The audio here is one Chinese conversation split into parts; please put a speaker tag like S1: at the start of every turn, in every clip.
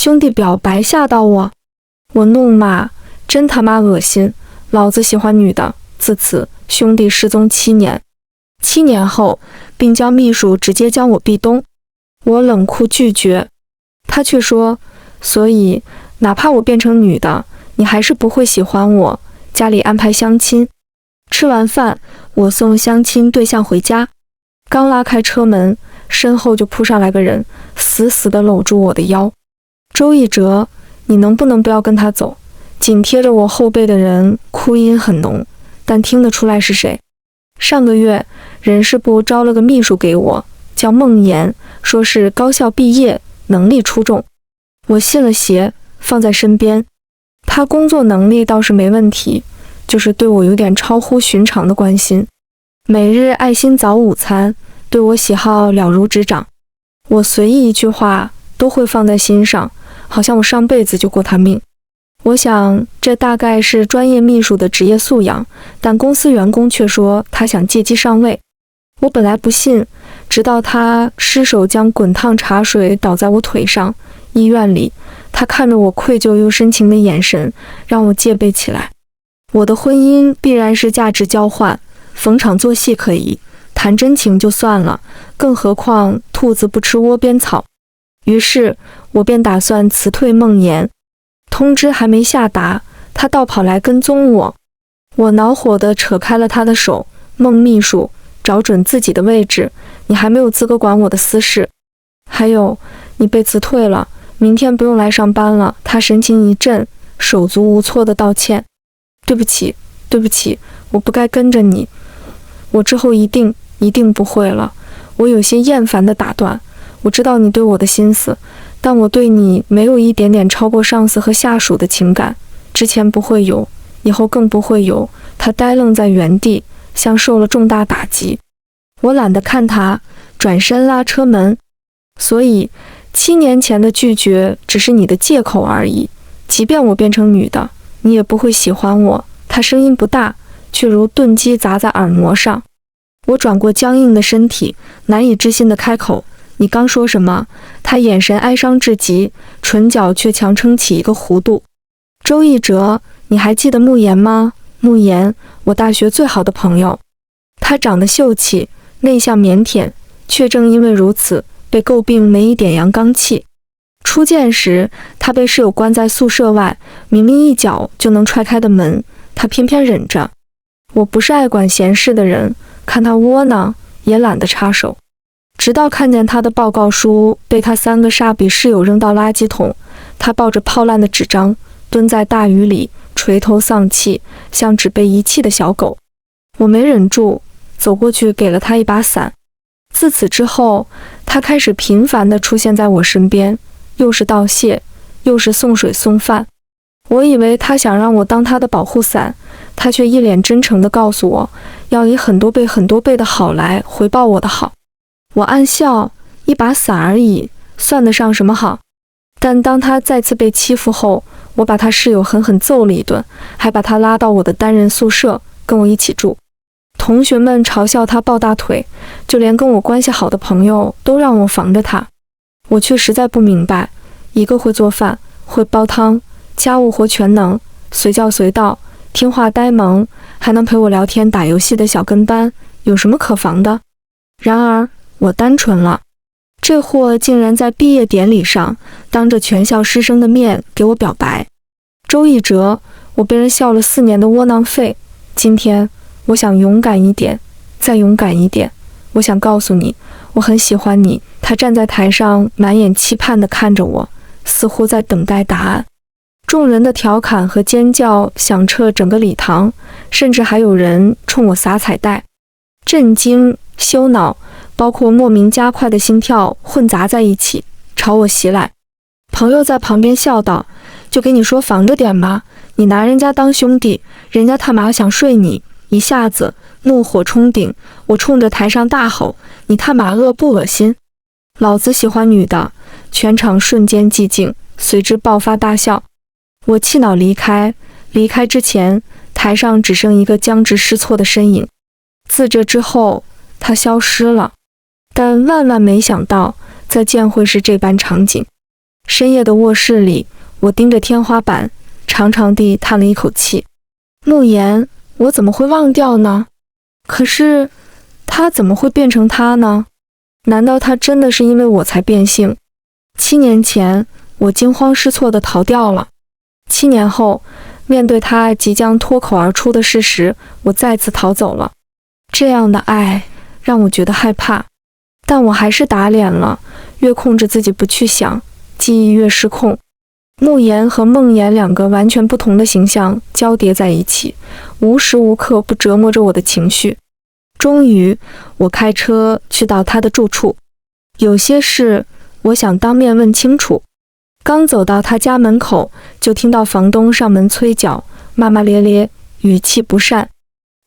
S1: 兄弟表白吓到我，我怒骂，真他妈恶心，老子喜欢女的。自此，兄弟失踪7年。7年后，并将秘书直接将我壁咚。我冷酷拒绝，他却说，所以哪怕我变成女的，你还是不会喜欢我。家里安排相亲，吃完饭，我送相亲对象回家，刚拉开车门，身后就扑上来个人，死死地搂住我的腰。周一哲，你能不能不要跟他走？紧贴着我后背的人哭音很浓，但听得出来是谁。上个月人事部招了个秘书给我，叫孟岩，说是高校毕业，能力出众。我信了邪，放在身边。他工作能力倒是没问题，就是对我有点超乎寻常的关心，每日爱心早午餐，对我喜好了如指掌。我随意一句话都会放在心上，好像我上辈子就过他命。我想这大概是专业秘书的职业素养，但公司员工却说他想借机上位。我本来不信，直到他失手将滚烫茶水倒在我腿上。医院里，他看着我愧疚又深情的眼神，让我戒备起来。我的婚姻必然是价值交换，逢场作戏可以，谈真情就算了，更何况兔子不吃窝边草。于是我便打算辞退孟岩。通知还没下达，他倒跑来跟踪我。我恼火地扯开了他的手，孟秘书，找准自己的位置，你还没有资格管我的私事。还有，你被辞退了，明天不用来上班了。他神情一震，手足无措地道歉，对不起，对不起，我不该跟着你，我之后一定不会了。我有些厌烦地打断，我知道你对我的心思，但我对你没有一点点超过上司和下属的情感，之前不会有，以后更不会有。他呆愣在原地，像受了重大打击。我懒得看他，转身拉车门。所以7年前的拒绝只是你的借口而已，即便我变成女的，你也不会喜欢我。他声音不大，却如钝击砸在耳膜上。我转过僵硬的身体，难以置信地开口，你刚说什么？他眼神哀伤至极，唇角却强撑起一个弧度。周一哲，你还记得慕言吗？慕言，我大学最好的朋友。他长得秀气，内向腼腆，却正因为如此，被诟病没一点阳刚气。初见时，他被室友关在宿舍外，明明一脚就能踹开的门，他偏偏忍着。我不是爱管闲事的人，看他窝囊，也懒得插手。直到看见他的报告书被他3个煞笔室友扔到垃圾桶，他抱着泡烂的纸张，蹲在大雨里，垂头丧气，像只被遗弃的小狗。我没忍住，走过去给了他一把伞。自此之后，他开始频繁地出现在我身边，又是道谢，又是送水送饭。我以为他想让我当他的保护伞，他却一脸真诚地告诉我，要以很多倍的好来回报我的好。我暗笑，一把伞而已，算得上什么好？但当他再次被欺负后，我把他室友狠狠揍了一顿，还把他拉到我的单人宿舍，跟我一起住。同学们嘲笑他抱大腿，就连跟我关系好的朋友都让我防着他。我却实在不明白，一个会做饭、会煲汤、家务活全能、随叫随到、听话呆萌，还能陪我聊天打游戏的小跟班，有什么可防的？然而我单纯了，这货竟然在毕业典礼上当着全校师生的面给我表白。周一哲，我被人笑了4年的窝囊废，今天我想勇敢一点，再勇敢一点。我想告诉你，我很喜欢你。他站在台上，满眼期盼地看着我，似乎在等待答案。众人的调侃和尖叫响彻整个礼堂，甚至还有人冲我撒彩带。震惊、羞恼，包括莫名加快的心跳混杂在一起，朝我袭来。朋友在旁边笑道，就给你说防着点吧，你拿人家当兄弟，人家他妈想睡你。一下子怒火冲顶，我冲着台上大吼，你他妈恶不恶心？老子喜欢女的。全场瞬间寂静，随之爆发大笑。我气恼离开之前，台上只剩一个僵直失措的身影。自这之后，他消失了。但万万没想到，再见会是这般场景。深夜的卧室里，我盯着天花板，长长地叹了一口气。慕言，我怎么会忘掉呢？可是，他怎么会变成他呢？难道他真的是因为我才变性？7年前，我惊慌失措地逃掉了。7年后，面对他即将脱口而出的事实，我再次逃走了。这样的爱让我觉得害怕，但我还是打脸了。越控制自己不去想，记忆越失控。慕言和梦魇2个完全不同的形象交叠在一起，无时无刻不折磨着我的情绪。终于，我开车去到他的住处。有些事我想当面问清楚。刚走到他家门口，就听到房东上门催缴，骂骂咧咧，语气不善。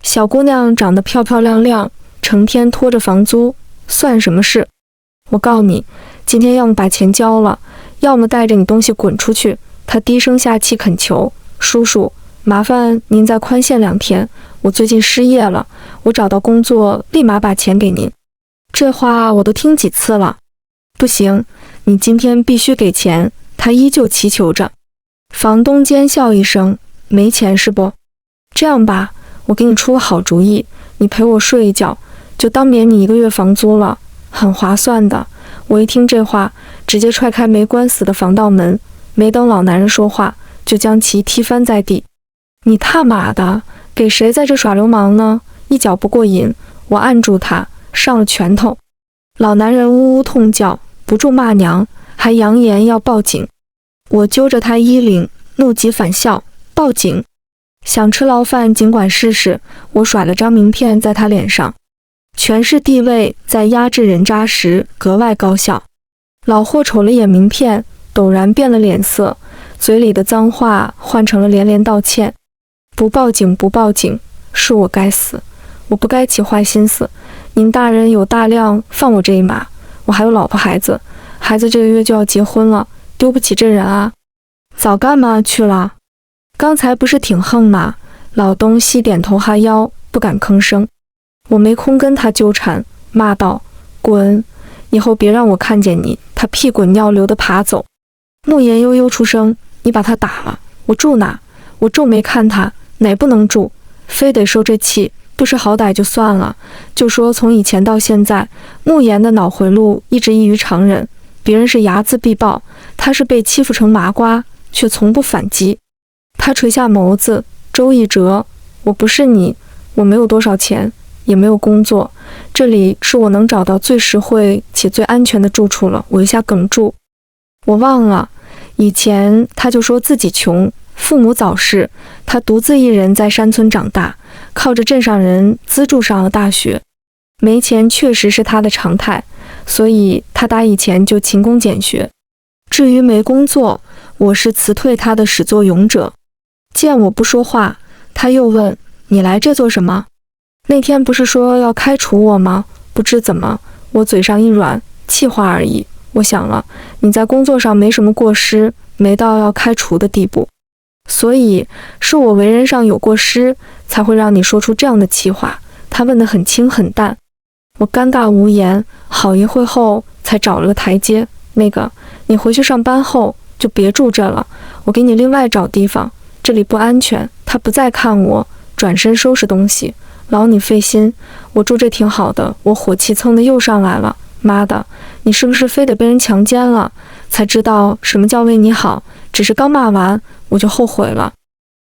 S1: 小姑娘长得漂漂亮亮，成天拖着房租，算什么事？我告诉你，今天要么把钱交了，要么带着你东西滚出去。他低声下气恳求，叔叔，麻烦您再宽限2天，我最近失业了，我找到工作立马把钱给您。这话我都听几次了。不行，你今天必须给钱。他依旧祈求着。房东奸笑一声，没钱是不？这样吧，我给你出个好主意，你陪我睡一觉，就当免你1个月房租了，很划算的。我一听这话，直接踹开没关死的防盗门，没等老男人说话，就将其踢翻在地。你他妈的，给谁在这耍流氓呢？一脚不过瘾，我按住他，上了拳头。老男人呜呜痛叫，不住骂娘，还扬言要报警。我揪着他衣领，怒极反笑，报警？想吃牢饭尽管试试。我甩了张名片在他脸上，权势地位在压制人渣时格外高效。老货瞅了眼名片，陡然变了脸色，嘴里的脏话换成了连连道歉。不报警，不报警，是我该死，我不该起坏心思。您大人有大量，放我这一马。我还有老婆孩子，孩子这个月就要结婚了，丢不起这人啊。早干嘛去了？刚才不是挺横吗？老东西点头哈腰，不敢吭声。我没空跟他纠缠，骂道：滚，以后别让我看见你。他屁滚尿流地爬走。慕言悠悠出声：你把他打了，我住哪？我皱眉看他，哪不能住，非得受这气，不识好歹就算了。就说从以前到现在，慕言的脑回路一直异于常人，别人是睚眦必报，他是被欺负成麻瓜，却从不反击。他垂下眸子，周一哲，我不是你，我没有多少钱，也没有工作，这里是我能找到最实惠且最安全的住处了。我一下哽住，我忘了，以前他就说自己穷，父母早逝，他独自一人在山村长大，靠着镇上人资助上了大学。没钱确实是他的常态，所以他打以前就勤工俭学。至于没工作，我是辞退他的始作俑者。见我不说话，他又问：你来这做什么？那天不是说要开除我吗？不知怎么，我嘴上一软，气话而已。我想了，你在工作上没什么过失，没到要开除的地步，所以是我为人上有过失，才会让你说出这样的气话。他问得很轻很淡。我尴尬无言，好一会后才找了个台阶。那个，你回去上班后就别住这了，我给你另外找地方，这里不安全。他不再看我，转身收拾东西。劳你费心，我住这挺好的。我火气蹭的又上来了，妈的，你是不是非得被人强奸了，才知道什么叫为你好？只是刚骂完，我就后悔了。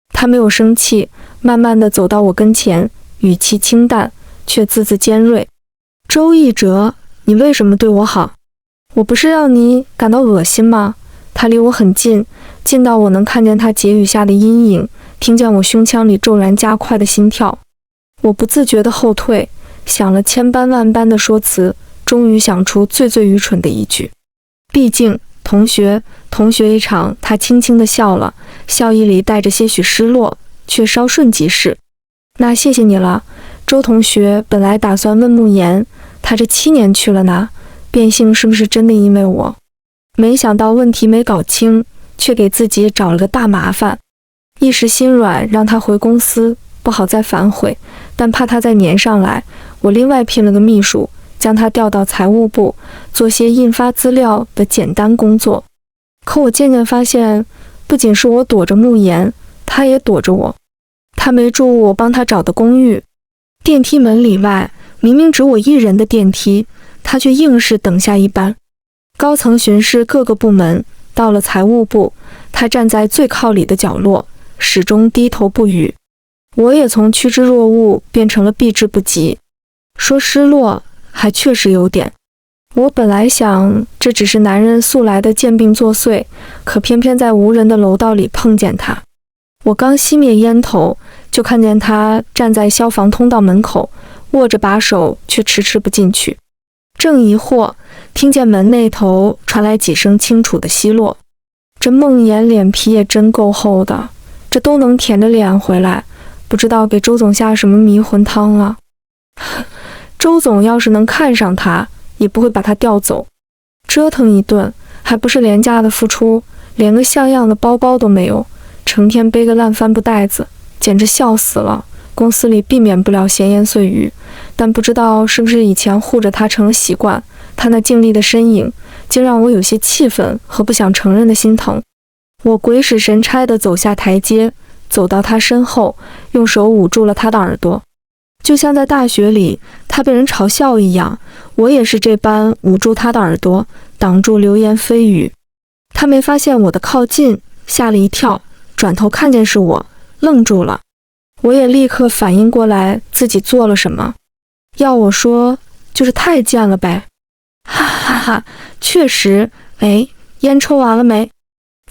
S1: 他没有生气，慢慢的走到我跟前，语气清淡，却字字尖锐。周一哲，你为什么对我好？我不是让你感到恶心吗？他离我很近，近到我能看见他结语下的阴影，听见我胸腔里骤然加快的心跳。我不自觉地后退，想了千般万般的说辞，终于想出最愚蠢的一句。毕竟同学一场。他轻轻地笑了，笑意里带着些许失落，却稍瞬即逝。那谢谢你了。周同学本来打算问慕言，他这7年去了哪？变性是不是真的因为我？没想到问题没搞清，却给自己找了个大麻烦。一时心软，让他回公司，不好再反悔，但怕他再粘上来，我另外聘了个秘书，将他调到财务部，做些印发资料的简单工作。可我渐渐发现，不仅是我躲着慕言，他也躲着我。他没住我帮他找的公寓，电梯门里外明明只我一人的电梯，他却硬是等下一班。高层巡视各个部门，到了财务部，他站在最靠里的角落，始终低头不语。我也从趋之若鹜变成了避之不及。说失落，还确实有点。我本来想这只是男人素来的贱病作祟，可偏偏在无人的楼道里碰见他。我刚熄灭烟头，就看见他站在消防通道门口，握着把手却迟迟不进去。正疑惑，听见门那头传来几声清楚的奚落。这梦妍脸皮也真够厚的，这都能舔着脸回来，不知道给周总下什么迷魂汤了。周总要是能看上他，也不会把他调走。折腾一顿，还不是廉价的付出，连个像样的包包都没有，成天背个烂帆布袋子，简直笑死了。公司里避免不了闲言碎语，但不知道是不是以前护着他成了习惯，他那静立的身影竟让我有些气愤和不想承认的心疼。我鬼使神差地走下台阶，走到他身后，用手捂住了他的耳朵，就像在大学里他被人嘲笑一样，我也是这般捂住他的耳朵，挡住流言蜚语。他没发现我的靠近，吓了一跳，转头看见是我，愣住了。我也立刻反应过来自己做了什么，要我说就是太贱了呗。哈哈哈，确实。哎，烟抽完了没？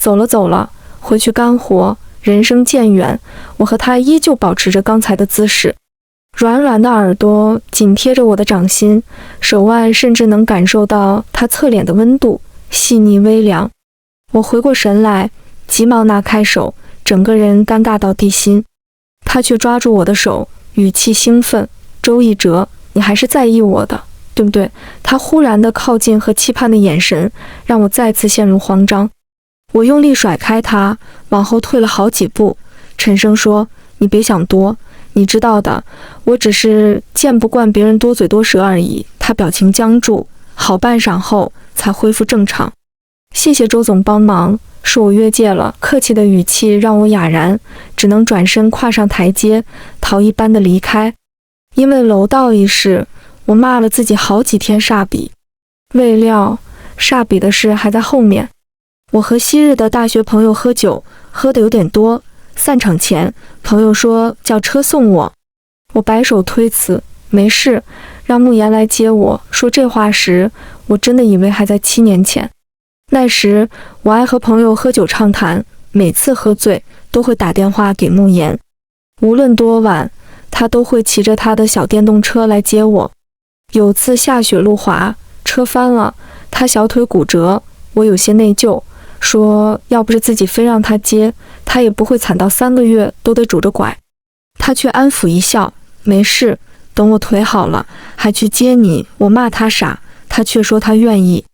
S1: 走了，回去干活。人生渐远，我和他依旧保持着刚才的姿势，软软的耳朵紧贴着我的掌心，手腕甚至能感受到他侧脸的温度，细腻微凉。我回过神来，急忙拿开手，整个人尴尬到地心。他却抓住我的手，语气兴奋：“周一哲，你还是在意我的，对不对？”他忽然的靠近和期盼的眼神，让我再次陷入慌张。我用力甩开他，往后退了好几步，沉声说：“你别想多，你知道的，我只是见不惯别人多嘴多舌而已。”他表情僵住，好半晌后才恢复正常。谢谢周总帮忙，是我越界了。客气的语气让我哑然，只能转身跨上台阶，逃一般的离开。因为楼道一事，我骂了自己好几天煞笔，未料煞笔的事还在后面。我和昔日的大学朋友喝酒，喝得有点多，散场前朋友说叫车送我，我摆手推辞，没事，让慕言来接我。说这话时，我真的以为还在7年前。那时我爱和朋友喝酒畅谈，每次喝醉都会打电话给慕言，无论多晚，他都会骑着他的小电动车来接我。有次下雪路滑，车翻了，他小腿骨折，我有些内疚，说要不是自己非让他接，他也不会惨到3个月都得拄着拐。他却安抚一笑，没事，等我腿好了还去接你。我骂他傻，他却说他愿意。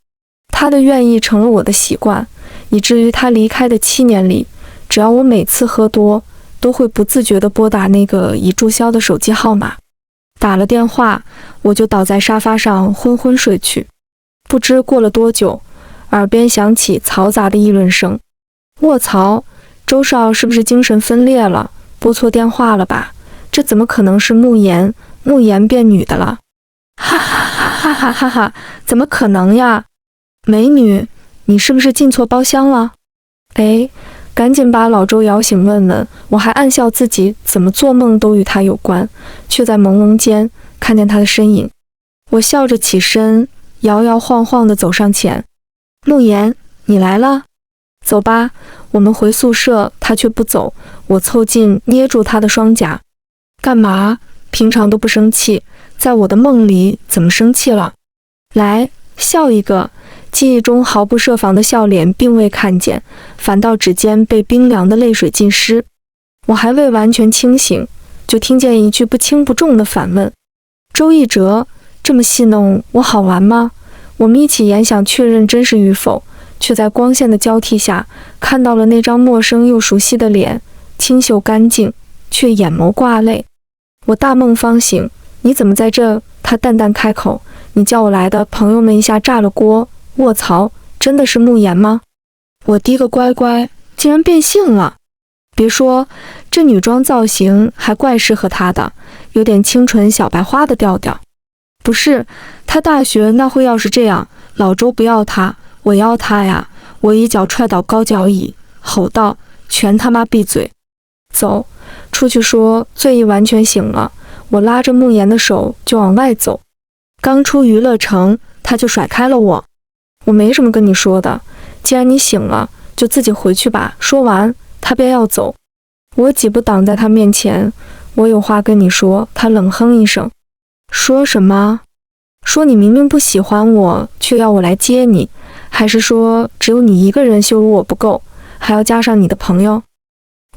S1: 他的愿意成了我的习惯，以至于他离开的7年里，只要我每次喝多，都会不自觉地拨打那个已注销的手机号码。打了电话，我就倒在沙发上昏昏睡去。不知过了多久，耳边响起嘈杂的议论声。卧槽，周少是不是精神分裂了？拨错电话了吧？这怎么可能是慕言？慕言变女的了？哈哈哈哈哈哈！怎么可能呀？美女，你是不是进错包厢了？哎，赶紧把老周摇醒问问。我还暗笑自己怎么做梦都与他有关，却在朦胧间看见他的身影。我笑着起身，摇摇晃晃地走上前。慕言，你来了，走吧，我们回宿舍。他却不走，我凑近捏住他的双颊。干嘛？平常都不生气，在我的梦里怎么生气了？来，笑一个。记忆中毫不设防的笑脸并未看见，反倒指尖被冰凉的泪水浸湿。我还未完全清醒，就听见一句不轻不重的反问：周一哲，这么戏弄我好玩吗？我们一起言想确认真实与否，却在光线的交替下看到了那张陌生又熟悉的脸，清秀干净，却眼眸挂泪。我大梦方醒，你怎么在这？他淡淡开口，你叫我来的。朋友们一下炸了锅。卧槽，真的是慕言吗？我滴个乖乖，竟然变性了！别说，这女装造型还怪适合她的，有点清纯小白花的调调。不是，她大学那会要是这样，老周不要她，我要她呀！我一脚踹倒高脚椅，吼道：“全他妈闭嘴！走，出去说醉意完全醒了。”我拉着慕言的手就往外走。刚出娱乐城，他就甩开了我。我没什么跟你说的，既然你醒了，就自己回去吧。说完，他便要走。我几步挡在他面前，我有话跟你说。他冷哼一声，说什么？说你明明不喜欢我，却要我来接你，还是说只有你一个人羞辱我不够，还要加上你的朋友？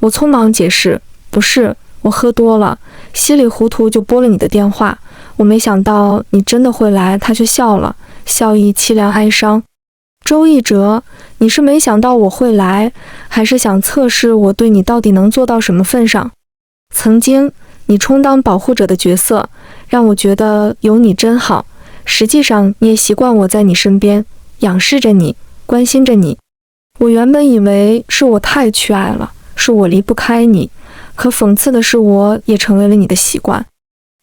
S1: 我匆忙解释，不是，我喝多了，稀里糊涂就拨了你的电话。我没想到你真的会来。他却笑了，笑意凄凉哀伤。周一哲，你是没想到我会来，还是想测试我对你到底能做到什么份上？曾经你充当保护者的角色，让我觉得有你真好。实际上你也习惯我在你身边，仰视着你，关心着你。我原本以为是我太缺爱了，是我离不开你，可讽刺的是，我也成为了你的习惯。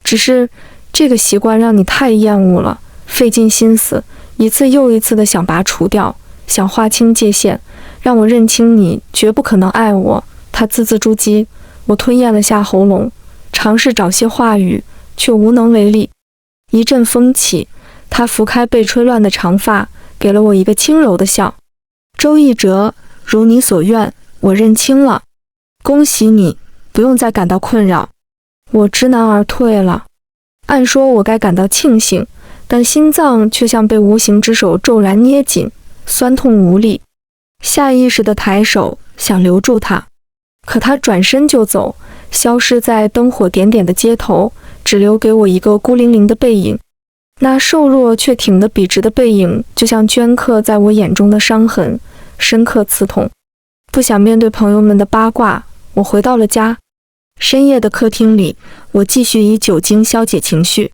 S1: 只是这个习惯让你太厌恶了，费尽心思，一次又一次的想拔除掉，想划清界限，让我认清你绝不可能爱我。他字字珠玑，我吞咽了下喉咙，尝试找些话语，却无能为力。一阵风起，他拂开被吹乱的长发，给了我一个轻柔的笑。周一哲，如你所愿，我认清了，恭喜你，不用再感到困扰。我知难而退了。按说我该感到庆幸，但心脏却像被无形之手骤然捏紧，酸痛无力。下意识地抬手想留住他，可他转身就走，消失在灯火点点的街头，只留给我一个孤零零的背影。那瘦弱却挺得笔直的背影，就像镌刻在我眼中的伤痕，深刻刺痛。不想面对朋友们的八卦，我回到了家。深夜的客厅里，我继续以酒精消解情绪。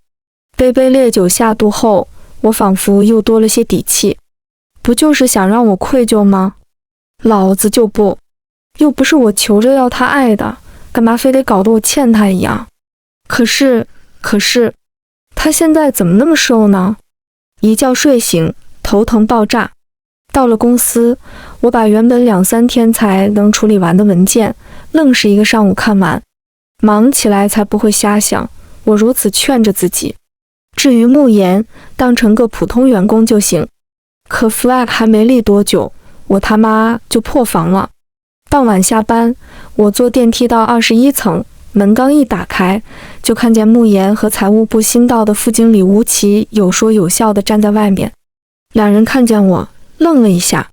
S1: 杯杯烈酒下肚后，我仿佛又多了些底气。不就是想让我愧疚吗？老子就不！又不是我求着要他爱的，干嘛非得搞得我欠他一样？可是，他现在怎么那么瘦呢？一觉睡醒，头疼爆炸。到了公司，我把原本2-3天才能处理完的文件，愣是一个上午看完。忙起来才不会瞎想，我如此劝着自己。至于慕言，当成个普通员工就行。可 flag 还没立多久，我他妈就破防了。傍晚下班，我坐电梯到21层，门刚一打开，就看见慕言和财务部新到的副经理吴奇有说有笑地站在外面。两人看见我，愣了一下。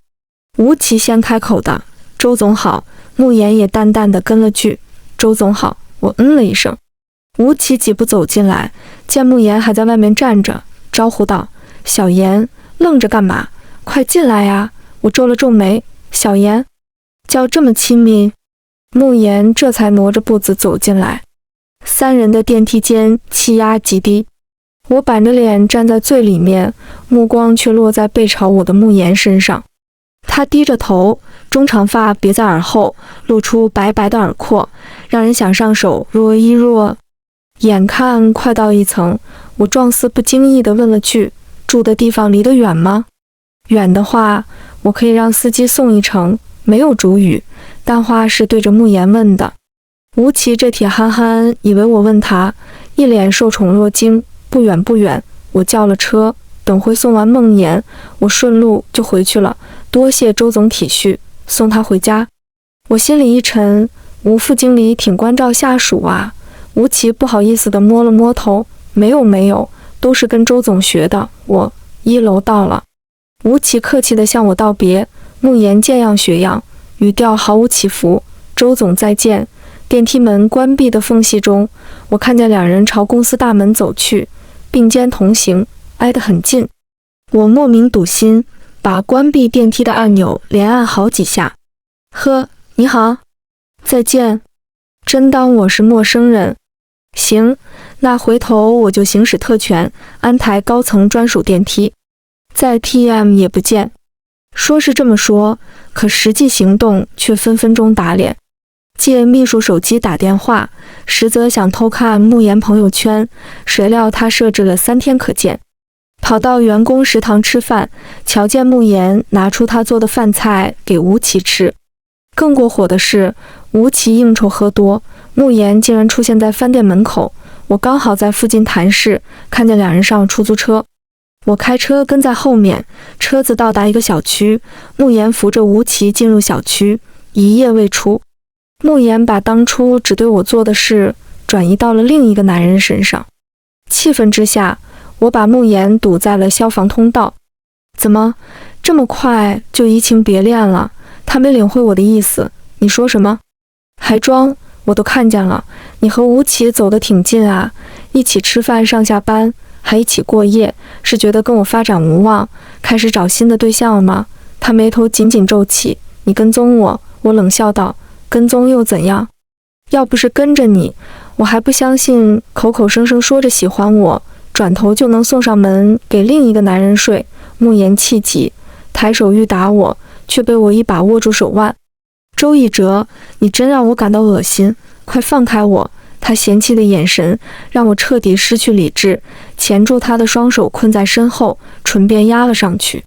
S1: 吴奇先开口的：“周总好。”慕言也淡淡地跟了句：“周总好。”我了一声。吴奇几步走进来，见慕言还在外面站着，招呼道：“小严，愣着干嘛？快进来呀！”我皱了皱眉：“小严，叫这么亲密？”慕言这才挪着步子走进来。3人的电梯间气压极低，我板着脸站在最里面，目光却落在背朝我的慕言身上。他低着头，中长发别在耳后，露出白白的耳廓，让人想上手若一若。眼看快到1层，我状似不经意地问了句：“住的地方离得远吗？”远的话，我可以让司机送一程。没有主语，但话是对着慕言问的。吴奇这铁憨憨以为我问他，一脸受宠若惊。不远，我叫了车，等会送完梦言，我顺路就回去了。多谢周总体恤，送他回家。我心里一沉，吴副经理挺关照下属啊。吴奇不好意思地摸了摸头，没有，都是跟周总学的。我1楼到了。吴奇客气地向我道别，慕言见样学样，语调毫无起伏：“周总再见。”电梯门关闭的缝隙中，我看见两人朝公司大门走去，并肩同行，挨得很近。我莫名堵心，把关闭电梯的按钮连按好几下。呵，你好，再见。真当我是陌生人？行，那回头我就行使特权，安排高层专属电梯。再 TM 也不见。说是这么说，可实际行动却分分钟打脸。借秘书手机打电话，实则想偷看慕言朋友圈，谁料他设置了3天可见。跑到员工食堂吃饭，瞧见慕言拿出他做的饭菜给吴奇吃。更过火的是，吴奇应酬喝多，慕言竟然出现在饭店门口。我刚好在附近谈事，看见两人上出租车，我开车跟在后面。车子到达一个小区，慕言扶着吴奇进入小区，一夜未出。慕言把当初只对我做的事转移到了另一个男人身上。气愤之下，我把慕言堵在了消防通道。怎么这么快就移情别恋了？他没领会我的意思。你说什么？还装？我都看见了，你和吴奇走得挺近啊，一起吃饭上下班，还一起过夜，是觉得跟我发展无望，开始找新的对象了吗？他眉头紧紧皱起。你跟踪我？我冷笑道。跟踪又怎样？要不是跟着你，我还不相信口口声声说着喜欢我，转头就能送上门给另一个男人睡。慕言气急，抬手欲打我，却被我一把握住手腕。周一哲，你真让我感到恶心，快放开我！他嫌弃的眼神让我彻底失去理智，钳住他的双手困在身后，唇边压了上去。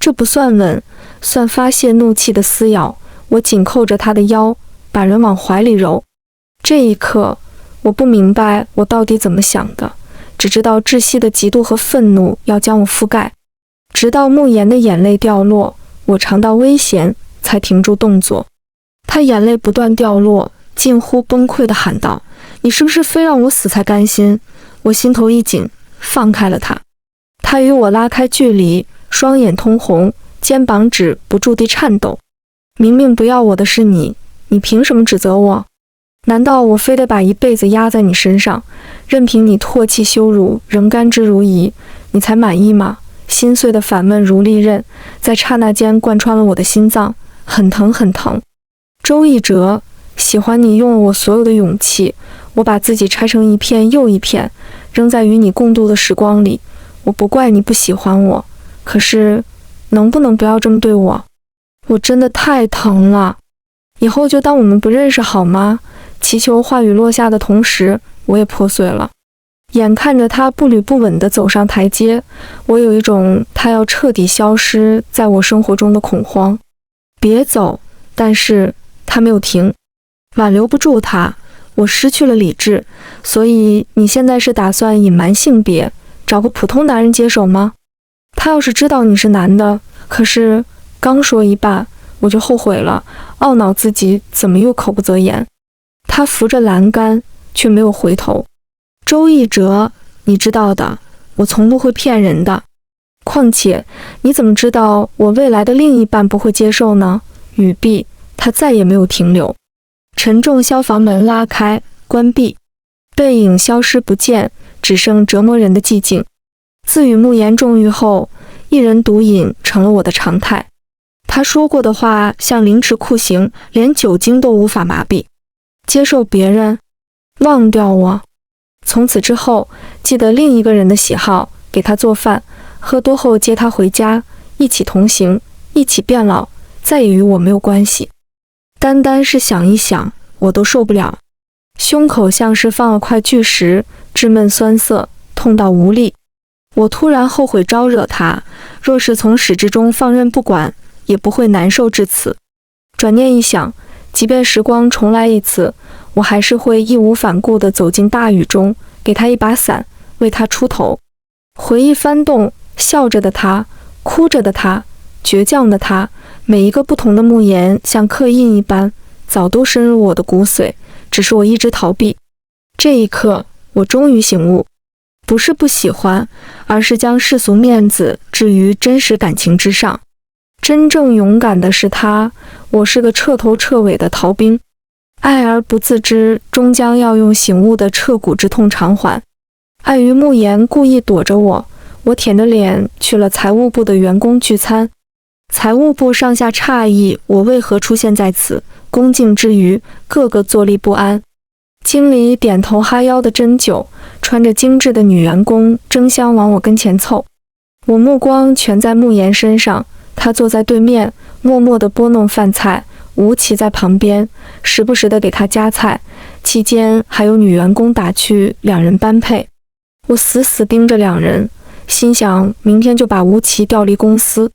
S1: 这不算吻，算发泄怒气的撕咬。我紧扣着他的腰，把人往怀里揉。这一刻，我不明白我到底怎么想的，只知道窒息的嫉妒和愤怒要将我覆盖。直到慕言的眼泪掉落，我尝到危险，才停住动作。他眼泪不断掉落，近乎崩溃地喊道：“你是不是非让我死才甘心？”我心头一紧，放开了他。他与我拉开距离，双眼通红，肩膀止不住地颤抖。明明不要我的是你，你凭什么指责我？难道我非得把一辈子压在你身上，任凭你唾弃羞辱，仍甘之如饴，你才满意吗？心碎的反问如利刃，在刹那间贯穿了我的心脏，很疼很疼。周一哲，喜欢你用了我所有的勇气，我把自己拆成一片又一片，扔在与你共度的时光里。我不怪你不喜欢我，可是能不能不要这么对我？我真的太疼了，以后就当我们不认识好吗？祈求话语落下的同时，我也破碎了。眼看着他步履不稳地走上台阶，我有一种他要彻底消失在我生活中的恐慌。别走！但是他没有停，挽留不住他，我失去了理智。所以你现在是打算隐瞒性别，找个普通男人接手吗？他要是知道你是男的，可是刚说一半，我就后悔了，懊恼自己怎么又口不择言。他扶着栏杆，却没有回头。周一哲，你知道的，我从不会骗人的。况且，你怎么知道我未来的另一半不会接受呢？语毕，他再也没有停留。沉重消防门拉开，关闭，背影消失不见，只剩折磨人的寂静。自与慕言重遇后，一人独饮成了我的常态。他说过的话像凌迟酷刑，连酒精都无法麻痹。接受别人，忘掉我。从此之后，记得另一个人的喜好，给他做饭，喝多后接他回家，一起同行，一起变老，再也与我没有关系。单单是想一想，我都受不了。胸口像是放了块巨石，稚闷酸涩，痛到无力。我突然后悔招惹他，若是从始至终放任不管，也不会难受至此。转念一想，即便时光重来一次，我还是会义无反顾地走进大雨中，给他一把伞，为他出头。回忆翻动，笑着的他，哭着的他，倔强的他，每一个不同的慕言像刻印一般，早都深入我的骨髓，只是我一直逃避。这一刻，我终于醒悟，不是不喜欢，而是将世俗面子置于真实感情之上。真正勇敢的是他，我是个彻头彻尾的逃兵。爱而不自知，终将要用醒悟的彻骨之痛偿还。碍于慕言故意躲着我，我舔着脸去了财务部的员工聚餐。财务部上下诧异我为何出现在此，恭敬之余，个个坐立不安。经理点头哈腰的斟酒，穿着精致的女员工争相往我跟前凑。我目光全在慕言身上，他坐在对面，默默地拨弄饭菜，吴奇在旁边，时不时地给他夹菜，期间还有女员工打趣两人般配。我死死盯着两人，心想明天就把吴奇调离公司。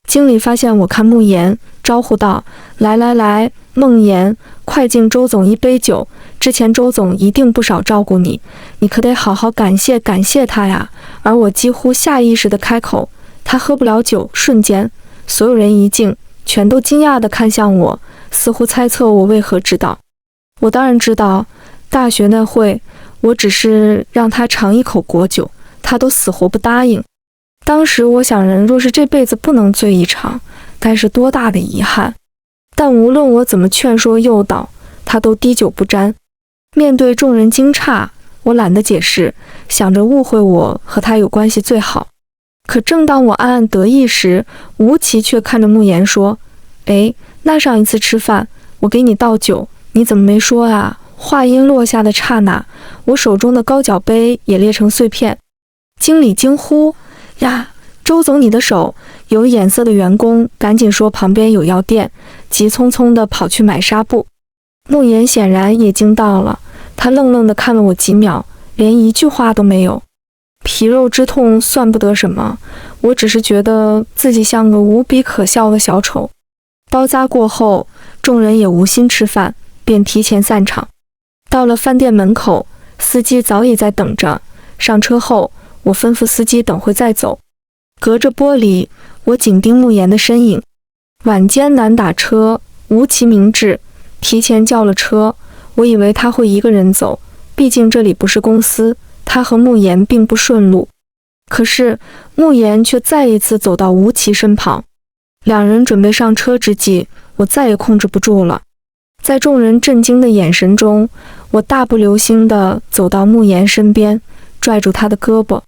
S1: 经理发现我看慕言，招呼道：“来来来，梦妍，快敬周总一杯酒。之前周总一定不少照顾你，你可得好好感谢感谢他呀。”而我几乎下意识地开口，他喝不了酒。瞬间，所有人一静，全都惊讶地看向我，似乎猜测我为何知道。我当然知道，大学那会，我只是让他尝一口果酒，他都死活不答应。当时我想，人若是这辈子不能醉一场，该是多大的遗憾。但无论我怎么劝说诱导，他都滴酒不沾。面对众人惊诧，我懒得解释，想着误会我和他有关系最好。可正当我暗暗得意时，吴奇却看着慕言说：“哎，那上一次吃饭，我给你倒酒，你怎么没说啊？”话音落下的刹那，我手中的高脚杯也裂成碎片。经理惊呼：“呀，周总你的手！”有眼色的员工赶紧说旁边有药店，急匆匆地跑去买纱布。慕言显然也惊到了，他愣愣地看了我几秒，连一句话都没有。皮肉之痛算不得什么，我只是觉得自己像个无比可笑的小丑。包扎过后，众人也无心吃饭，便提前散场。到了饭店门口，司机早已在等着。上车后，我吩咐司机等会再走。隔着玻璃，我紧盯慕言的身影。晚间难打车，吴奇明智，提前叫了车。我以为他会一个人走，毕竟这里不是公司，他和慕言并不顺路。可是慕言却再一次走到吴奇身旁。两人准备上车之际，我再也控制不住了。在众人震惊的眼神中，我大步流星地走到慕言身边，拽住他的胳膊：“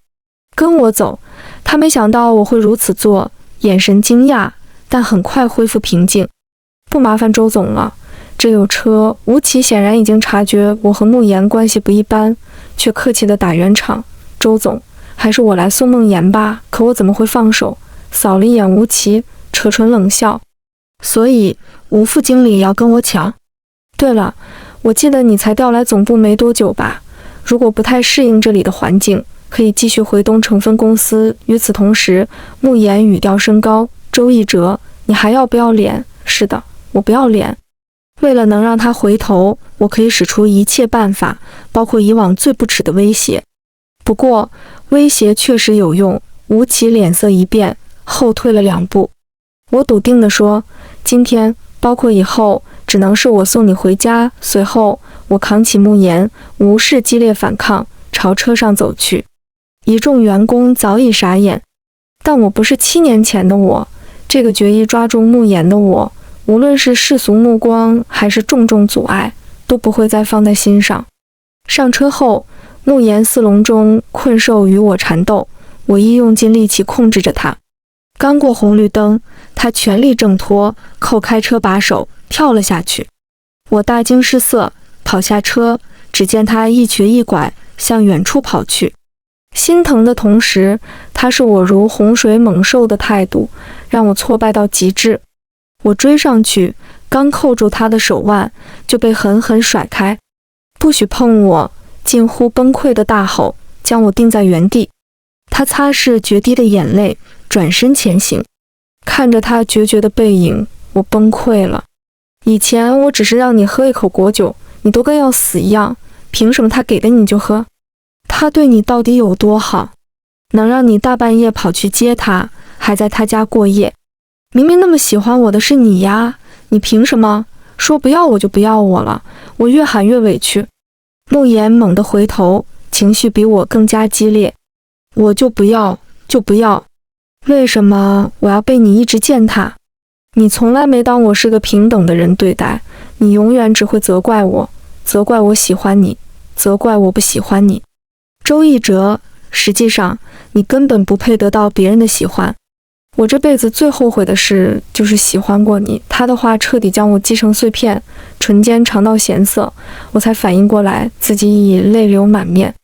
S1: 跟我走。”他没想到我会如此做，眼神惊讶，但很快恢复平静。“不麻烦周总了，这有车。”吴奇显然已经察觉我和慕言关系不一般，却客气地打圆场：“周总，还是我来送梦妍吧。”可我怎么会放手？扫了一眼吴奇，扯唇冷笑：“所以吴副经理要跟我抢？对了，我记得你才调来总部没多久吧？如果不太适应这里的环境，可以继续回东城分公司。”与此同时，慕言语调升高：“周一哲，你还要不要脸？”“是的，我不要脸。”为了能让他回头，我可以使出一切办法，包括以往最不耻的威胁。不过，威胁确实有用。吴奇脸色一变，后退了2步。我笃定地说：“今天，包括以后，只能是我送你回家。”随后，我扛起慕言，无视激烈反抗，朝车上走去。一众员工早已傻眼，但我不是7年前的我，这个决意抓住慕言的我，无论是世俗目光还是重重阻碍，都不会再放在心上。上车后，慕言似笼中困兽与我缠斗，我亦用尽力气控制着他。刚过红绿灯，他全力挣脱，扣开车把手，跳了下去。我大惊失色，跑下车，只见他一瘸一拐向远处跑去。心疼的同时，他视我如洪水猛兽的态度让我挫败到极致。我追上去，刚扣住他的手腕，就被狠狠甩开。“不许碰我！”近乎崩溃的大吼，将我定在原地。他擦拭决堤的眼泪，转身前行。看着他决绝的背影，我崩溃了。以前我只是让你喝一口果酒，你都跟要死一样，凭什么他给的你就喝？他对你到底有多好，能让你大半夜跑去接他，还在他家过夜？明明那么喜欢我的是你呀，你凭什么说不要我就不要我了？我越喊越委屈。慕言猛地回头，情绪比我更加激烈。我就不要，就不要。为什么我要被你一直践踏？你从来没当我是个平等的人对待，你永远只会责怪我，责怪我喜欢你，责怪我不喜欢你。周一哲，实际上你根本不配得到别人的喜欢。我这辈子最后悔的事就是喜欢过你。他的话彻底将我击成碎片，唇间尝到咸涩，我才反应过来自己已泪流满面。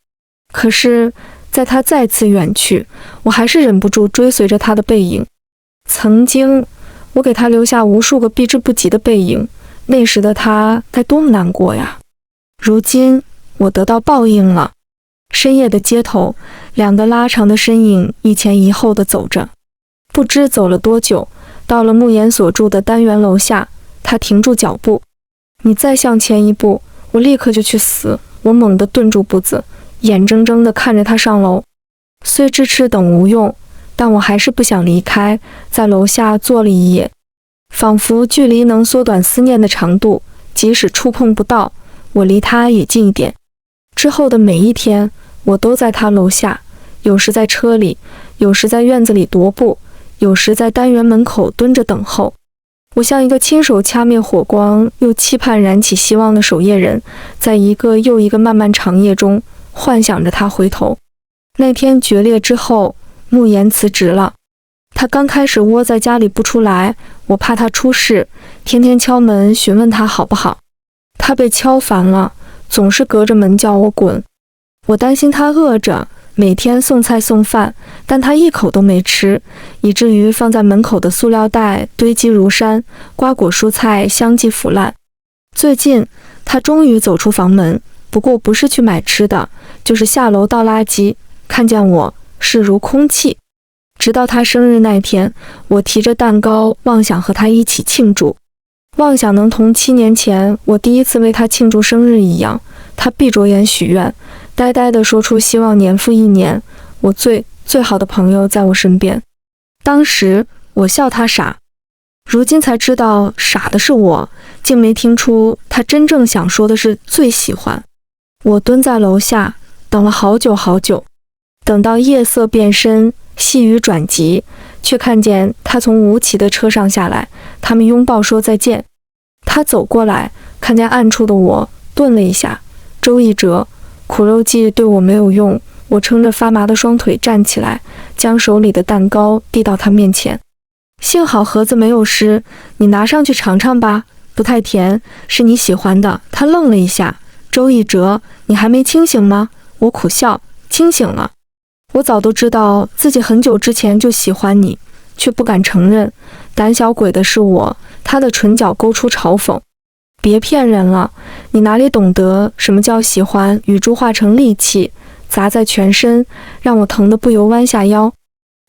S1: 可是在他再次远去，我还是忍不住追随着他的背影。曾经，我给他留下无数个避之不及的背影，那时的他该多么难过呀！如今，我得到报应了。深夜的街头，两个拉长的身影一前一后地走着，不知走了多久，到了慕言所住的单元楼下，他停住脚步。你再向前一步，我立刻就去死！我猛地顿住步子，眼睁睁地看着他上楼。虽知痴等无用，但我还是不想离开，在楼下坐了一夜，仿佛距离能缩短思念的长度，即使触碰不到，我离他也近一点。之后的每一天，我都在他楼下，有时在车里，有时在院子里踱步，有时在单元门口蹲着等候。我像一个亲手掐灭火光又期盼燃起希望的守夜人，在一个又一个漫漫长夜中幻想着他回头。那天决裂之后，慕言辞职了。他刚开始窝在家里不出来，我怕他出事，天天敲门询问他好不好。他被敲烦了，总是隔着门叫我滚。我担心他饿着，每天送菜送饭，但他一口都没吃，以至于放在门口的塑料袋堆积如山，瓜果蔬菜相继腐烂。最近，他终于走出房门，不过不是去买吃的，就是下楼倒垃圾，看见我视如空气。直到他生日那天，我提着蛋糕，妄想和他一起庆祝，妄想能同7年前我第一次为他庆祝生日一样。他闭着眼许愿，呆呆地说出希望年复一年，我最好的朋友在我身边。当时我笑他傻，如今才知道傻的是我，竟没听出他真正想说的是最喜欢。我蹲在楼下等了好久好久，等到夜色变深，细雨转急，却看见他从吴奇的车上下来，他们拥抱说再见。他走过来，看见暗处的我，顿了一下。周一哲，苦肉计对我没有用，我撑着发麻的双腿站起来，将手里的蛋糕递到他面前。幸好盒子没有湿，你拿上去尝尝吧，不太甜，是你喜欢的。他愣了一下，周一哲，你还没清醒吗？我苦笑，清醒了。我早都知道自己很久之前就喜欢你，却不敢承认，胆小鬼的是我。他的唇角勾出嘲讽，别骗人了，你哪里懂得什么叫喜欢？雨珠化成利器，砸在全身，让我疼得不由弯下腰。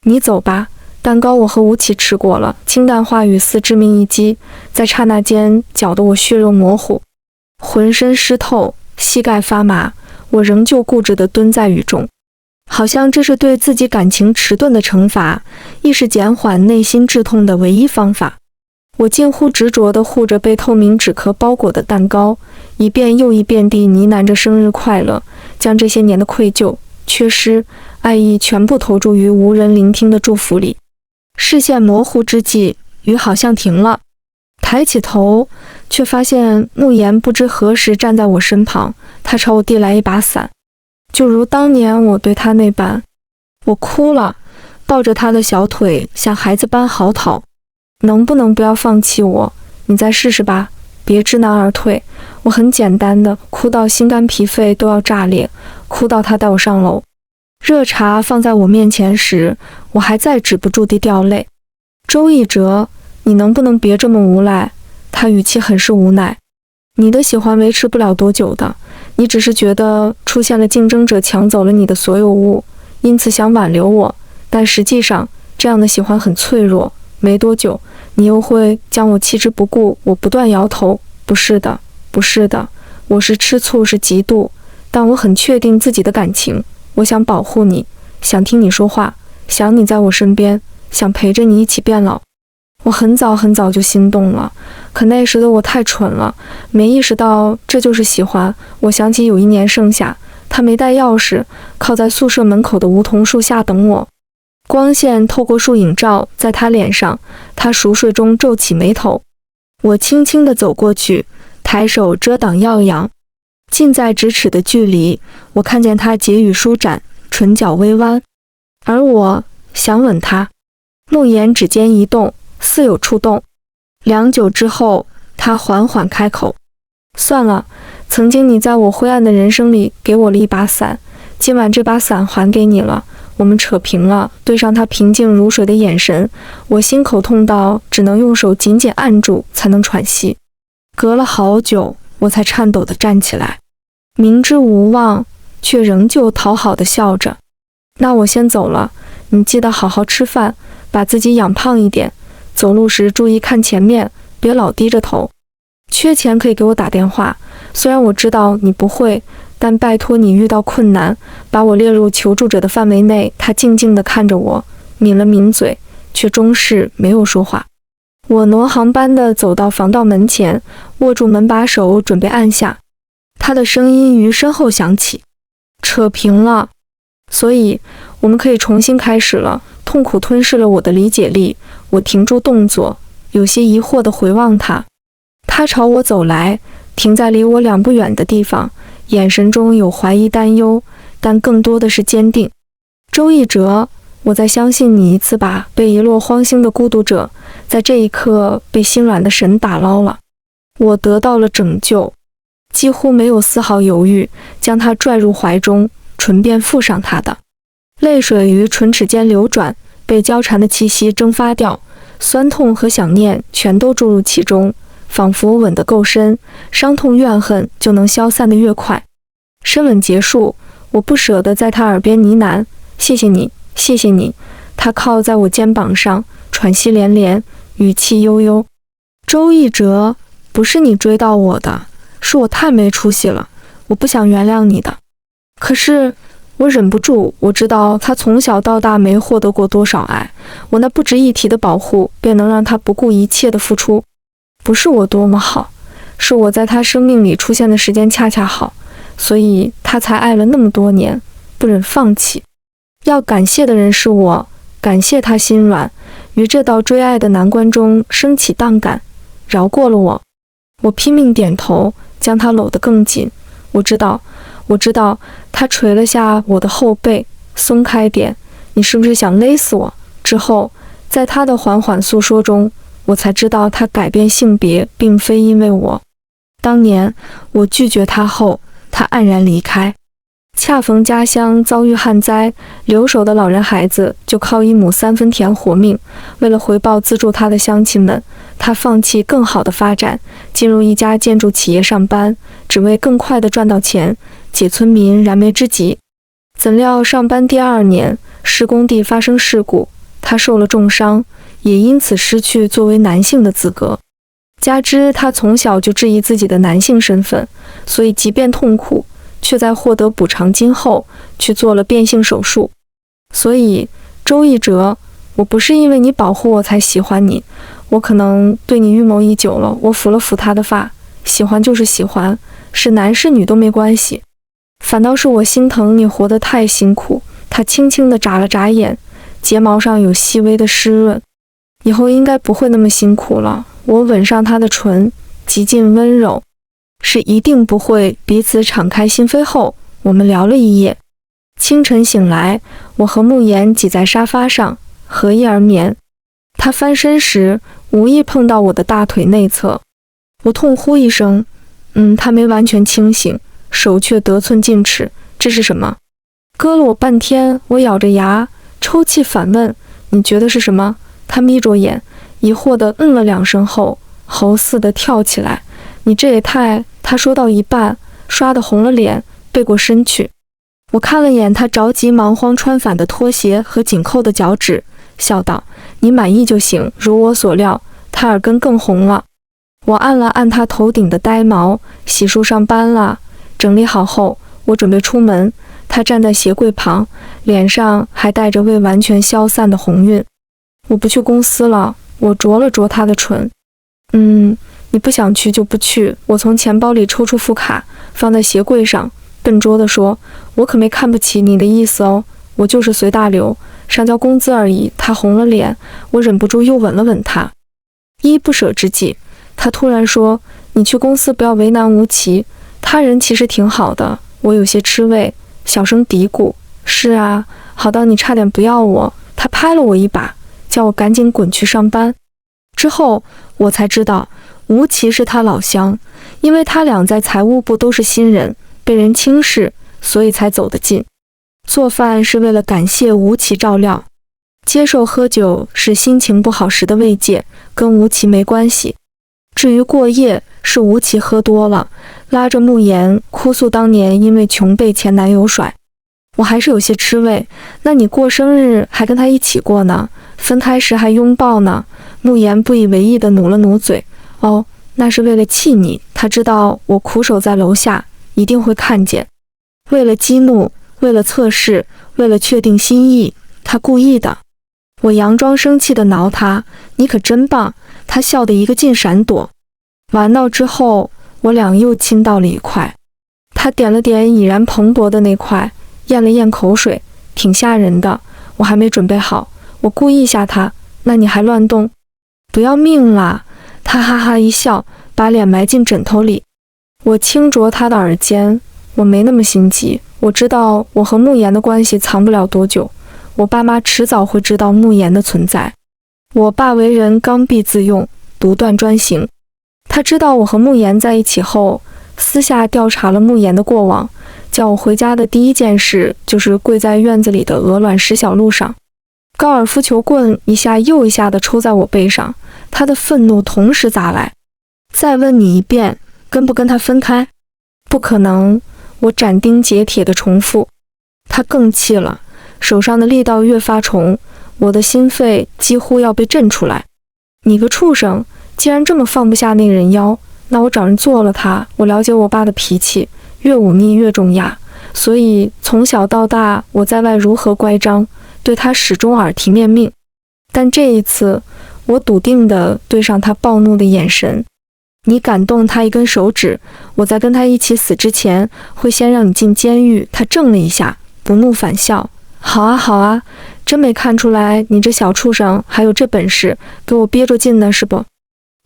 S1: 你走吧，蛋糕我和吴奇吃过了。清淡话语似致命一击，在刹那间搅得我血肉模糊，浑身湿透，膝盖发麻。我仍旧固执地蹲在雨中，好像这是对自己感情迟钝的惩罚，亦是减缓内心炙痛的唯一方法。我近乎执着地护着被透明纸壳包裹的蛋糕，一遍又一遍地呢喃着生日快乐，将这些年的愧疚、缺失、爱意全部投注于无人聆听的祝福里。视线模糊之际，雨好像停了，抬起头，却发现慕言不知何时站在我身旁，他朝我递来一把伞，就如当年我对他那般。我哭了，抱着他的小腿，像孩子般嚎啕。能不能不要放弃我？你再试试吧，别知难而退。我很简单的哭到心肝脾肺都要炸裂，哭到他带我上楼。热茶放在我面前时，我还在止不住地掉泪。周一哲，你能不能别这么无赖？他语气很是无奈。你的喜欢维持不了多久的，你只是觉得出现了竞争者抢走了你的所有物，因此想挽留我，但实际上这样的喜欢很脆弱，没多久你又会将我弃之不顾。我不断摇头，不是的，不是的，我是吃醋，是嫉妒，但我很确定自己的感情。我想保护你，想听你说话，想你在我身边，想陪着你一起变老。我很早就心动了，可那时的我太蠢了，没意识到这就是喜欢。我想起有一年盛夏，他没带钥匙，靠在宿舍门口的梧桐树下等我。光线透过树影照在他脸上，他熟睡中皱起眉头。我轻轻地走过去，抬手遮挡耀阳，近在咫尺的距离，我看见他睫羽舒展，唇角微弯，而我想吻他。慕言指尖一动，似有触动。良久之后，他缓缓开口：算了，曾经你在我灰暗的人生里给我了一把伞，今晚这把伞还给你了。我们扯平了，对上他平静如水的眼神，我心口痛到只能用手紧紧按住才能喘息。隔了好久，我才颤抖地站起来，明知无望，却仍旧讨好地笑着。那我先走了，你记得好好吃饭，把自己养胖一点，走路时注意看前面，别老低着头。缺钱可以给我打电话，虽然我知道你不会，但拜托你遇到困难，把我列入求助者的范围内。他静静地看着我，抿了抿嘴，却终是没有说话。我挪航般地走到防盗门前，握住门把手准备按下。他的声音于身后响起，扯平了，所以我们可以重新开始了。痛苦吞噬了我的理解力，我停住动作，有些疑惑地回望他。他朝我走来，停在离我2步远的地方，眼神中有怀疑担忧，但更多的是坚定。周一哲，我再相信你一次吧。被遗落荒星的孤独者，在这一刻被心软的神打捞了。我得到了拯救，几乎没有丝毫犹豫，将他拽入怀中，唇边附上他的。泪水于唇齿间流转，被交缠的气息蒸发掉，酸痛和想念全都注入其中，仿佛吻得够深，伤痛怨恨就能消散得越快。深吻结束，我不舍得在他耳边呢喃：谢谢你，谢谢你。他靠在我肩膀上，喘息连连，语气悠悠。周一哲，不是你追到我的，是我太没出息了，我不想原谅你的。可是我忍不住，我知道他从小到大没获得过多少爱，我那不值一提的保护便能让他不顾一切的付出。不是我多么好，是我在他生命里出现的时间恰恰好，所以他才爱了那么多年，不忍放弃。要感谢的人是我，感谢他心软，于这道追爱的难关中升起荡感，饶过了我。我拼命点头，将他搂得更紧。我知道，他捶了下我的后背，松开点，你是不是想勒死我？之后，在他的缓缓诉说中，我才知道他改变性别并非因为我。当年我拒绝他后，他黯然离开。恰逢家乡遭遇旱灾，留守的老人孩子就靠1亩3分田活命。为了回报资助他的乡亲们，他放弃更好的发展，进入一家建筑企业上班，只为更快地赚到钱，解村民燃眉之急。怎料上班第2年，施工地发生事故，他受了重伤，也因此失去作为男性的资格。加之他从小就质疑自己的男性身份，所以即便痛苦，却在获得补偿金后去做了变性手术。所以周一哲，我不是因为你保护我才喜欢你，我可能对你预谋已久了。我抚了抚他的发，喜欢就是喜欢，是男是女都没关系，反倒是我心疼你活得太辛苦。他轻轻地眨了眨眼，睫毛上有细微的湿润。以后应该不会那么辛苦了。我吻上他的唇，极尽温柔。是一定不会。彼此敞开心扉后，我们聊了一夜。清晨醒来，我和慕言挤在沙发上，合衣而眠。他翻身时，无意碰到我的大腿内侧，我痛呼一声。他没完全清醒，手却得寸进尺。这是什么？割了我半天，我咬着牙，抽泣反问：你觉得是什么？他眯着眼，疑惑地了2声后，猴似的跳起来。你这也太……他说到一半，刷得红了脸，背过身去。我看了眼他着急忙慌穿反的拖鞋和紧扣的脚趾，笑道：你满意就行。如我所料，他耳根更红了。我按了按他头顶的呆毛，洗漱上班了。整理好后，我准备出门。他站在鞋柜旁，脸上还带着未完全消散的红晕。我不去公司了。我啄了啄他的唇。你不想去就不去。我从钱包里抽出副卡，放在鞋柜上，笨拙地说：我可没看不起你的意思哦，我就是随大流，上交工资而已。他红了脸，我忍不住又吻了吻他。依依不舍之际，他突然说：你去公司不要为难吴奇，他人其实挺好的。我有些吃味，小声嘀咕：是啊，好到你差点不要我。他拍了我一把，叫我赶紧滚去上班。之后我才知道，吴奇是他老乡，因为他俩在财务部都是新人，被人轻视，所以才走得近。做饭是为了感谢吴奇照料，接受喝酒是心情不好时的慰藉，跟吴奇没关系。至于过夜，是吴奇喝多了，拉着慕言哭诉当年因为穷被前男友甩。我还是有些吃味，那你过生日还跟他一起过呢，分开时还拥抱呢。慕言不以为意地努了努嘴，哦，那是为了气你，他知道我苦守在楼下，一定会看见。为了激怒，为了测试，为了确定心意，他故意的。我佯装生气地挠他，你可真棒。他笑得一个劲闪躲。玩闹之后，我俩又亲到了一块。他点了点已然蓬勃的那块，咽了咽口水，挺吓人的。我还没准备好，我故意吓他，那你还乱动？不要命啦！他哈哈一笑，把脸埋进枕头里。我轻啄他的耳尖，我没那么心急，我知道我和慕言的关系藏不了多久，我爸妈迟早会知道慕言的存在。我爸为人刚愎自用，独断专行。他知道我和慕言在一起后，私下调查了慕言的过往，叫我回家的第一件事就是跪在院子里的鹅卵石小路上，高尔夫球棍一下又一下地抽在我背上。他的愤怒同时砸来。再问你一遍，跟不跟他分开？不可能，我斩钉截铁地重复。他更气了，手上的力道越发重，我的心肺几乎要被震出来。你个畜生，既然这么放不下那个人妖，那我找人做了他。我了解我爸的脾气，越忤逆越重压，所以从小到大我在外如何乖张，对他始终耳提面命。但这一次，我笃定地对上他暴怒的眼神。你敢动他一根手指，我在跟他一起死之前，会先让你进监狱。他怔了一下，不怒反笑。好啊好啊，真没看出来你这小畜生还有这本事，给我憋着劲呢是不？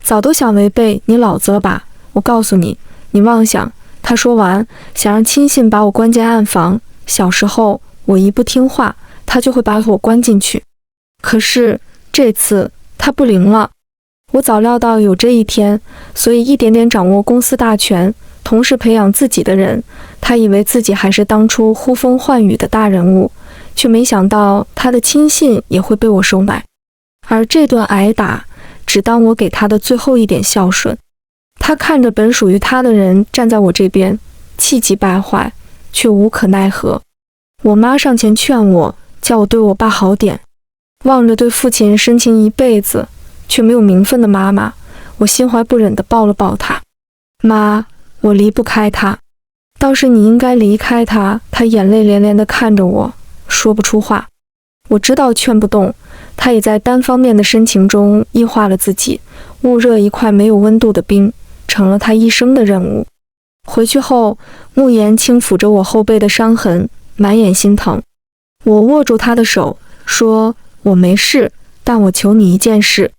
S1: 早都想违背你老子了吧？我告诉你，你妄想。他说完，想让亲信把我关进暗房。小时候我一不听话，他就会把我关进去。可是这次他不灵了。我早料到有这一天，所以一点点掌握公司大权，同时培养自己的人。他以为自己还是当初呼风唤雨的大人物，却没想到他的亲信也会被我收买。而这顿挨打，只当我给他的最后一点孝顺。他看着本属于他的人站在我这边，气急败坏，却无可奈何。我妈上前劝我，叫我对我爸好点。望着对父亲深情一辈子却没有名分的妈妈，我心怀不忍地抱了抱她。妈，我离不开他。倒是你应该离开他。他眼泪连连地看着我，说不出话。我知道劝不动，他也在单方面的深情中异化了自己，焐热一块没有温度的冰，成了他一生的任务。回去后，慕言轻抚着我后背的伤痕，满眼心疼。我握住他的手，说：我没事，但我求你一件事，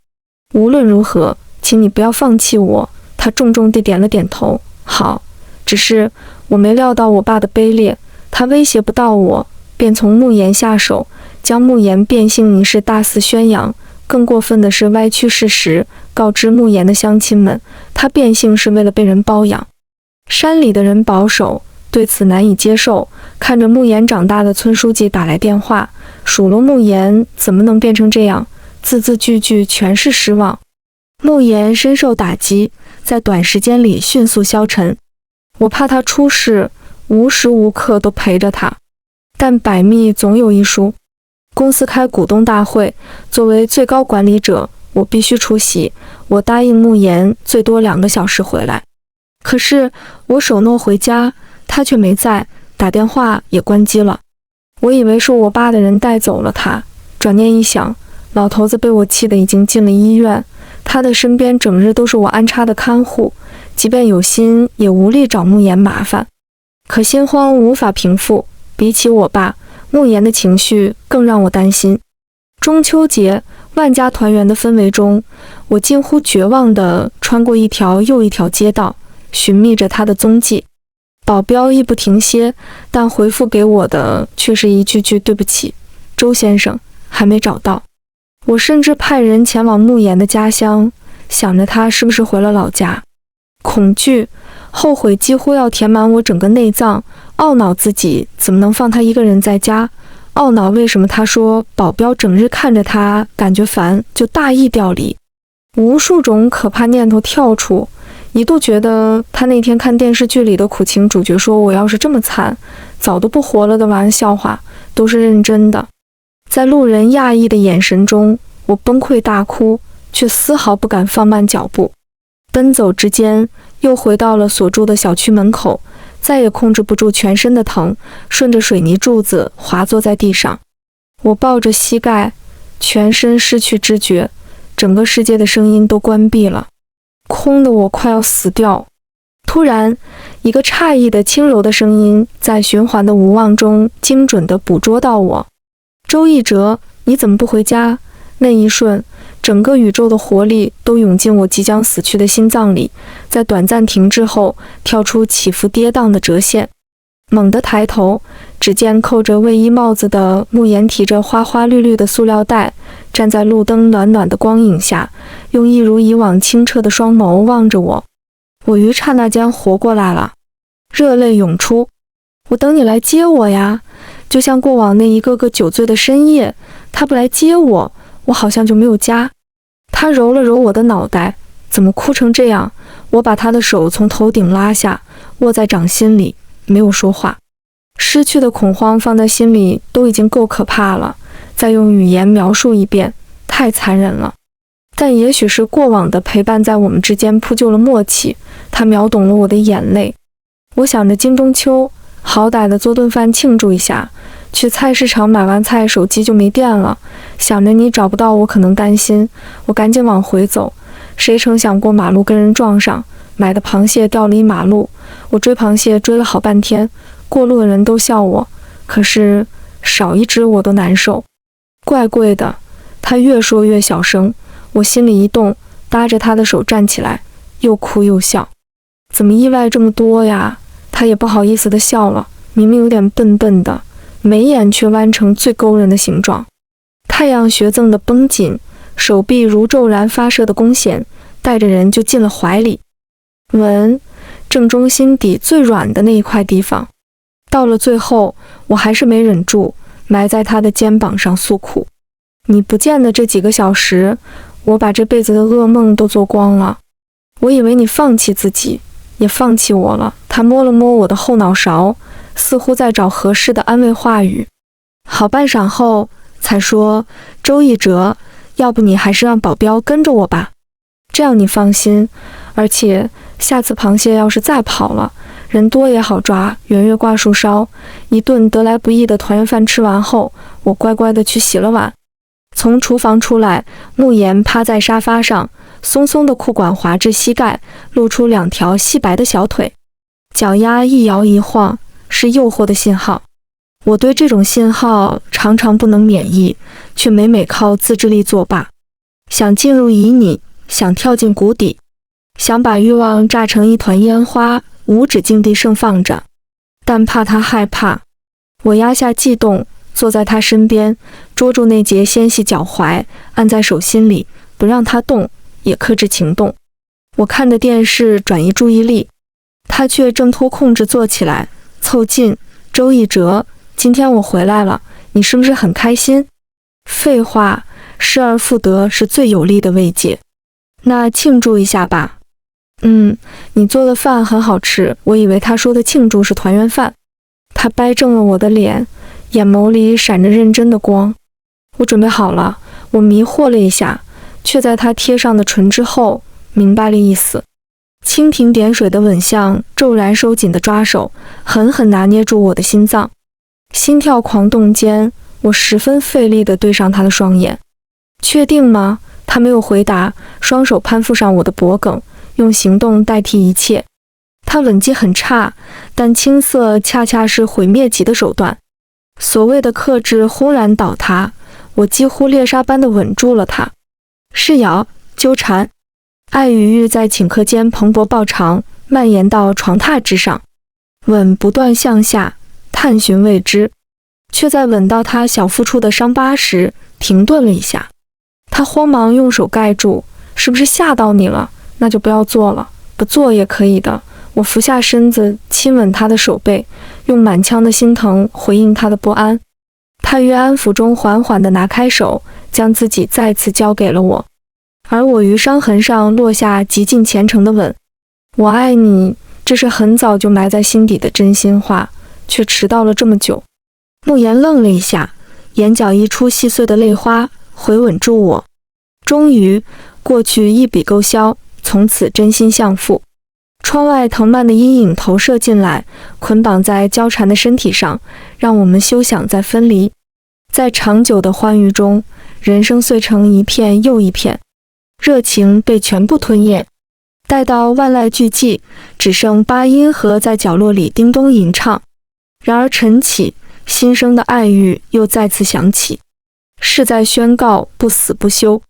S1: 无论如何，请你不要放弃我。他重重地点了点头。好，只是我没料到我爸的卑劣，他威胁不到我，便从慕言下手，将慕言变性一事大肆宣扬。更过分的是歪曲事实，告知慕言的乡亲们，他变性是为了被人包养。山里的人保守，对此难以接受。看着慕言长大的村书记打来电话，数落慕言怎么能变成这样，字字句句全是失望。慕言深受打击，在短时间里迅速消沉。我怕他出事，无时无刻都陪着他。但百密总有一疏，公司开股东大会，作为最高管理者，我必须出席。我答应慕言最多2个小时回来，可是我守诺回家，他却没在，打电话也关机了。我以为是我爸的人带走了他，转念一想，老头子被我气得已经进了医院，他的身边整日都是我安插的看护，即便有心也无力找慕言麻烦。可心慌无法平复，比起我爸，慕言的情绪更让我担心。中秋节，万家团圆的氛围中，我近乎绝望地穿过一条又一条街道，寻觅着他的踪迹。保镖亦不停歇，但回复给我的却是一句句对不起，周先生，还没找到。我甚至派人前往慕言的家乡，想着他是不是回了老家。恐惧、后悔几乎要填满我整个内脏，懊恼自己怎么能放他一个人在家，懊恼为什么他说保镖整日看着他感觉烦，就大意调离。无数种可怕念头跳出，一度觉得他那天看电视剧里的苦情主角说我要是这么惨，早都不活了的玩笑话，都是认真的。在路人讶异的眼神中，我崩溃大哭，却丝毫不敢放慢脚步。奔走之间，又回到了所住的小区门口，再也控制不住全身的疼，顺着水泥柱子滑坐在地上。我抱着膝盖，全身失去知觉，整个世界的声音都关闭了，空得我快要死掉。突然，一个诧异的轻柔的声音在循环的无望中精准地捕捉到我：周一哲，你怎么不回家？那一瞬，整个宇宙的活力都涌进我即将死去的心脏里，在短暂停滞后，跳出起伏跌宕的折线。猛地抬头，只见扣着卫衣帽子的慕言提着花花绿绿的塑料袋，站在路灯暖暖的光影下，用一如以往清澈的双眸望着我。我于刹那间活过来了，热泪涌出。我等你来接我呀，就像过往那一个个酒醉的深夜，他不来接我，我好像就没有家。他揉了揉我的脑袋，怎么哭成这样？我把他的手从头顶拉下，握在掌心里，没有说话。失去的恐慌放在心里都已经够可怕了，再用语言描述一遍，太残忍了。但也许是过往的陪伴在我们之间铺就了默契，他秒懂了我的眼泪。我想着今中秋，好歹的做顿饭庆祝一下，去菜市场买完菜手机就没电了，想着你找不到我可能担心，我赶紧往回走。谁成想过马路跟人撞上，买的螃蟹掉了一马路，我追螃蟹追了好半天，过路的人都笑我，可是少一只我都难受。怪贵的，他越说越小声，我心里一动，搭着他的手站起来，又哭又笑。怎么意外这么多呀？他也不好意思地笑了，明明有点笨笨的，眉眼却弯成最勾人的形状。太阳穴赠的绷紧，手臂如骤然发射的弓弦，带着人就进了怀里。吻，正中心底最软的那一块地方。到了最后，我还是没忍住，埋在他的肩膀上诉苦。你不见的这几个小时，我把这辈子的噩梦都做光了。我以为你放弃自己，也放弃我了。他摸了摸我的后脑勺，似乎在找合适的安慰话语。好半晌后，才说：周一哲，要不你还是让保镖跟着我吧，这样你放心。而且下次螃蟹要是再跑了，人多也好抓。圆月挂树梢，一顿得来不易的团圆饭吃完后，我乖乖地去洗了碗。从厨房出来，慕言趴在沙发上，松松的裤管滑至膝盖，露出两条细白的小腿，脚丫一摇一晃，是诱惑的信号。我对这种信号常常不能免疫，却每每靠自制力作罢。想进入旖旎，想跳进谷底，想把欲望炸成一团烟花，无止境地盛放着，但怕他害怕。我压下悸动，坐在他身边，捉住那节纤细脚踝，按在手心里，不让他动，也克制情动。我看着电视转移注意力，他却挣脱控制坐起来，凑近。周一哲，今天我回来了，你是不是很开心？废话，失而复得是最有力的慰藉。那庆祝一下吧。你做的饭很好吃。我以为他说的庆祝是团圆饭。他掰正了我的脸，眼眸里闪着认真的光。我准备好了。我迷惑了一下，却在他贴上的唇之后明白了意思。蜻蜓点水的吻相，骤然收紧的抓手，狠狠拿捏住我的心脏。心跳狂动间，我十分费力地对上他的双眼。确定吗？他没有回答，双手攀附上我的脖颈，用行动代替一切。他吻技很差，但青涩恰恰是毁灭级的手段。所谓的克制轰然倒塌，我几乎猎杀般地吻住了他。是咬、纠缠，爱与欲在顷刻间蓬勃爆长，蔓延到床榻之上。吻不断向下，探寻未知，却在吻到他小腹处的伤疤时停顿了一下。他慌忙用手盖住，是不是吓到你了？那就不要做了，不做也可以的。我俯下身子亲吻他的手背，用满腔的心疼回应他的不安。他于安抚中缓缓地拿开手，将自己再次交给了我，而我于伤痕上落下极尽虔诚的吻。我爱你，这是很早就埋在心底的真心话，却迟到了这么久。慕言愣了一下，眼角溢出细碎的泪花，回吻住我。终于，过去一笔勾销，从此真心相付。窗外藤蔓的阴影投射进来，捆绑在交缠的身体上，让我们休想再分离。在长久的欢愉中，人生碎成一片又一片，热情被全部吞咽。待到万籁俱寂，只剩八音盒在角落里叮咚吟唱。然而晨起，新生的爱欲又再次响起，是在宣告不死不休。